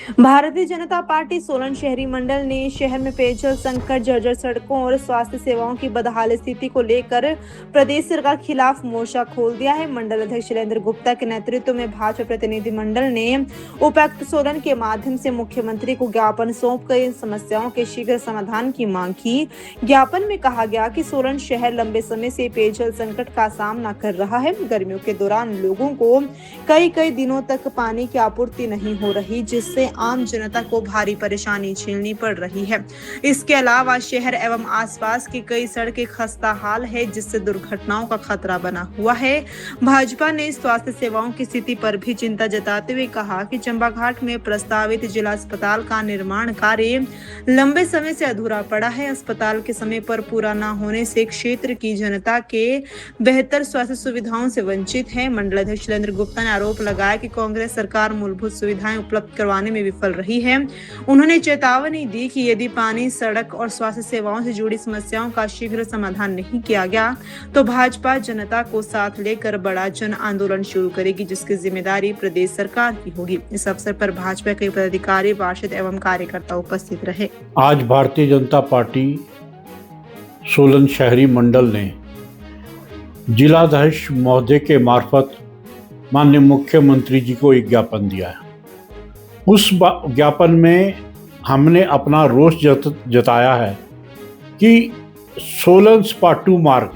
Bharatiya Janata party Solan शहरी मंडल ने शहर में पेयजल संकट, जर्जर सड़कों और स्वास्थ्य सेवाओं की बदहाल स्थिति को लेकर प्रदेश सरकार के खिलाफ मोर्चा खोल दिया है। मंडल अध्यक्ष शैलेंद्र गुप्ता के नेतृत्व में भाजपा प्रतिनिधि मंडल ने उपायुक्त सोलन के माध्यम से मुख्यमंत्री को ज्ञापन सौंप कर इन समस्याओं के शीघ्र समाधान की मांग की। ज्ञापन में कहा गया कि सोलन शहर लंबे समय से पेयजल संकट का सामना कर रहा है। गर्मियों के दौरान लोगों को कई दिनों तक पानी की आपूर्ति नहीं हो रही, जिससे आम जनता को भारी परेशानी झेलनी पड़ रही है। इसके अलावा शहर एवं आसपास की कई सड़कें खस्ता हाल है, जिससे दुर्घटनाओं का खतरा बना हुआ है। भाजपा ने स्वास्थ्य सेवाओं की स्थिति पर भी चिंता जताते हुए कहा कि चंबाघाट में प्रस्तावित जिला अस्पताल का निर्माण कार्य लंबे समय से अधूरा पड़ा है। अस्पताल के समय पर पूरा न होने से क्षेत्र की जनता के बेहतर स्वास्थ्य सुविधाओं से वंचित है। मंडल अध्यक्ष शैलेंद्र गुप्ता ने आरोप लगाया कि कांग्रेस सरकार मूलभूत सुविधाएं उपलब्ध करवाने में विफल रही है। उन्होंने चेतावनी दी कि यदि पानी, सड़क और स्वास्थ्य सेवाओं से जुड़ी समस्याओं का शीघ्र समाधान नहीं किया गया तो भाजपा जनता को साथ लेकर बड़ा जन आंदोलन शुरू करेगी, जिसकी जिम्मेदारी प्रदेश सरकार की होगी। इस अवसर पर भाजपा के पदाधिकारी, पार्षद एवं कार्यकर्ता उपस्थित रहे। आज भारतीय जनता पार्टी सोलन शहरी मंडल ने जिलाध्यक्ष महोदय के मार्फत माननीय मुख्यमंत्री जी को एक ज्ञापन दिया है। उस ज्ञापन में हमने अपना रोष जताया है कि सोलन स्पाटू मार्ग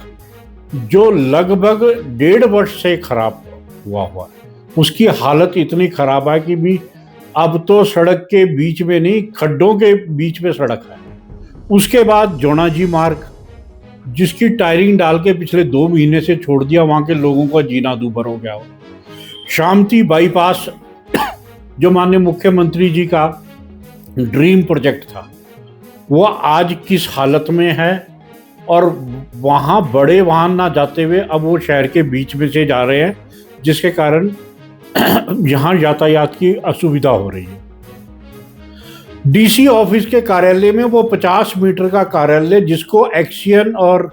जो लगभग 1.5 वर्ष से खराब हुआ है, उसकी हालत इतनी खराब है कि भी अब तो सड़क के बीच में नहीं, खड्डों के बीच में सड़क है। उसके बाद जोनाजी मार्ग जिसकी टायरिंग डाल के पिछले 2 महीने से छोड़ दिया, वहाँ के लोगों का जीना दूभर हो गया हो। शामती बाईपास जो माननीय मुख्यमंत्री जी का ड्रीम प्रोजेक्ट था, वो आज किस हालत में है, और वहाँ बड़े वाहन ना जाते हुए अब वो शहर के बीच में से जा रहे हैं, जिसके कारण यहाँ यातायात की असुविधा हो रही है। डीसी ऑफिस के कार्यालय में वो 50 मीटर का कार्यालय, जिसको एक्सियन और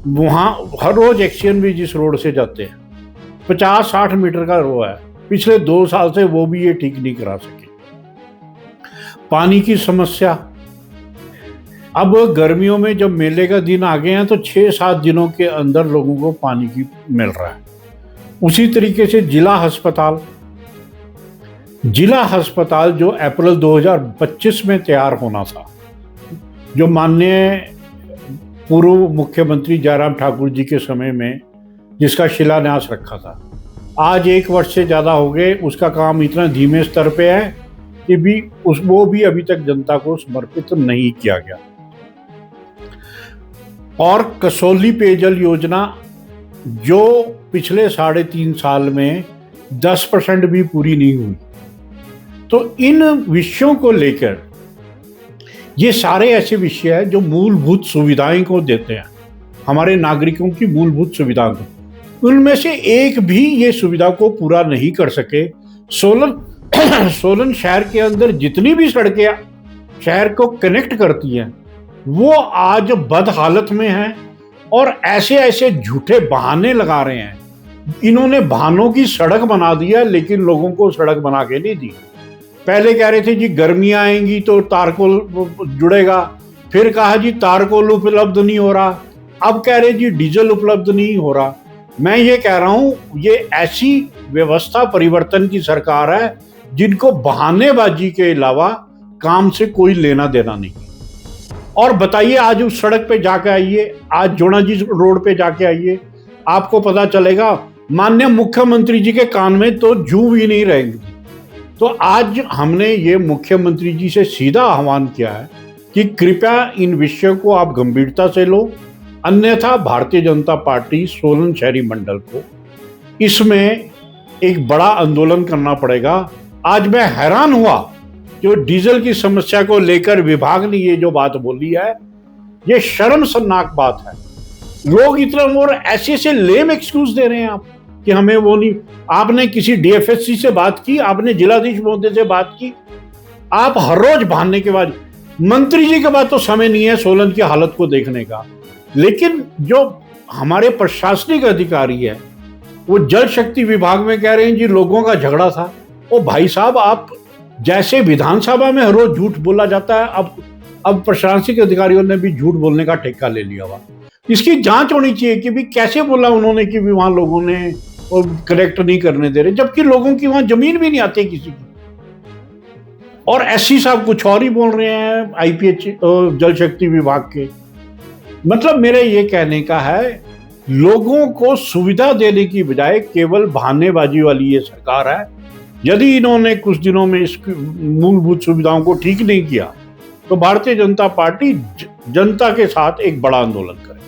वहाँ हर रोज एक्सियन भी जिस रोड से जाते हैं 50-60 मीटर का रो है, पिछले 2 साल से वो भी ये ठीक नहीं करा सके। पानी की समस्या, अब गर्मियों में जब मेले का दिन आ गए हैं तो 6-7 दिनों के अंदर लोगों को पानी की मिल रहा है। उसी तरीके से जिला अस्पताल जो अप्रैल 2025 में तैयार होना था, जो माननीय पूर्व मुख्यमंत्री जयराम ठाकुर जी के समय में जिसका शिलान्यास रखा था, आज 1 वर्ष से ज़्यादा हो गए। उसका काम इतना धीमे स्तर पे है कि वो भी अभी तक जनता को समर्पित नहीं किया गया। और कसौली पेयजल योजना जो पिछले 3.5 साल में 10% भी पूरी नहीं हुई। तो इन विषयों को लेकर, ये सारे ऐसे विषय हैं जो मूलभूत सुविधाएं को देते हैं, हमारे नागरिकों की मूलभूत सुविधाओं को, उनमें से एक भी ये सुविधा को पूरा नहीं कर सके। सोलन शहर के अंदर जितनी भी सड़कें शहर को कनेक्ट करती हैं, वो आज बद हालत में हैं और ऐसे झूठे बहाने लगा रहे हैं। इन्होंने बहानों की सड़क बना दिया, लेकिन लोगों को सड़क बना के नहीं दी। पहले कह रहे थे जी गर्मियां आएंगी तो तारकोल जुड़ेगा, फिर कहा जी तारकोल उपलब्ध नहीं हो रहा, अब कह रहे जी डीजल उपलब्ध नहीं हो रहा। मैं ये कह रहा हूं, ये ऐसी व्यवस्था परिवर्तन की सरकार है जिनको बहानेबाजी के अलावा काम से कोई लेना देना नहीं। और बताइए, आज उस सड़क पे जाके आइए, आज जोनाजी रोड पे जाके आइए, आपको पता चलेगा माननीय मुख्यमंत्री जी के कान में तो जू भी नहीं रहेंगी। तो आज हमने ये मुख्यमंत्री जी से सीधा आह्वान किया है कि कृपया इन विषयों को आप गंभीरता से लो, अन्यथा भारतीय जनता पार्टी सोलन शहरी मंडल को इसमें एक बड़ा आंदोलन करना पड़ेगा। आज मैं हैरान हुआ जो डीजल की समस्या को लेकर विभाग ने ये जो बात बोली है, ये शर्मनाक बात है। लोग इतना और ऐसे लेम एक्सक्यूज दे रहे हैं आप कि हमें वो नहीं। आपने किसी डीएफएससी से बात की, आपने जिलाधीश महोदय से बात की, आप हर रोज भागने के बाद, मंत्री जी के बाद तो समय नहीं है सोलन की हालत को देखने का। लेकिन जो हमारे प्रशासनिक अधिकारी है, वो जल शक्ति विभाग में कह रहे हैं जी लोगों का झगड़ा था। ओ भाई साहब, आप जैसे विधानसभा में हर रोज झूठ बोला जाता है, अब प्रशासनिक अधिकारियों ने भी झूठ बोलने का ठेका ले लिया हुआ। इसकी जांच होनी चाहिए कि भी कैसे बोला उन्होंने कि भी वहां लोगों ने और करेक्ट नहीं करने दे रहे, जबकि लोगों की वहां जमीन भी नहीं आती किसी की। और एससी साहब कुछ और ही बोल रहे हैं आईपीएच जल शक्ति विभाग के। मतलब मेरे ये कहने का है, लोगों को सुविधा देने की बजाय केवल बहानेबाजी वाली ये सरकार है। यदि इन्होंने कुछ दिनों में इस मूलभूत सुविधाओं को ठीक नहीं किया तो भारतीय जनता पार्टी जनता के साथ एक बड़ा आंदोलन करे।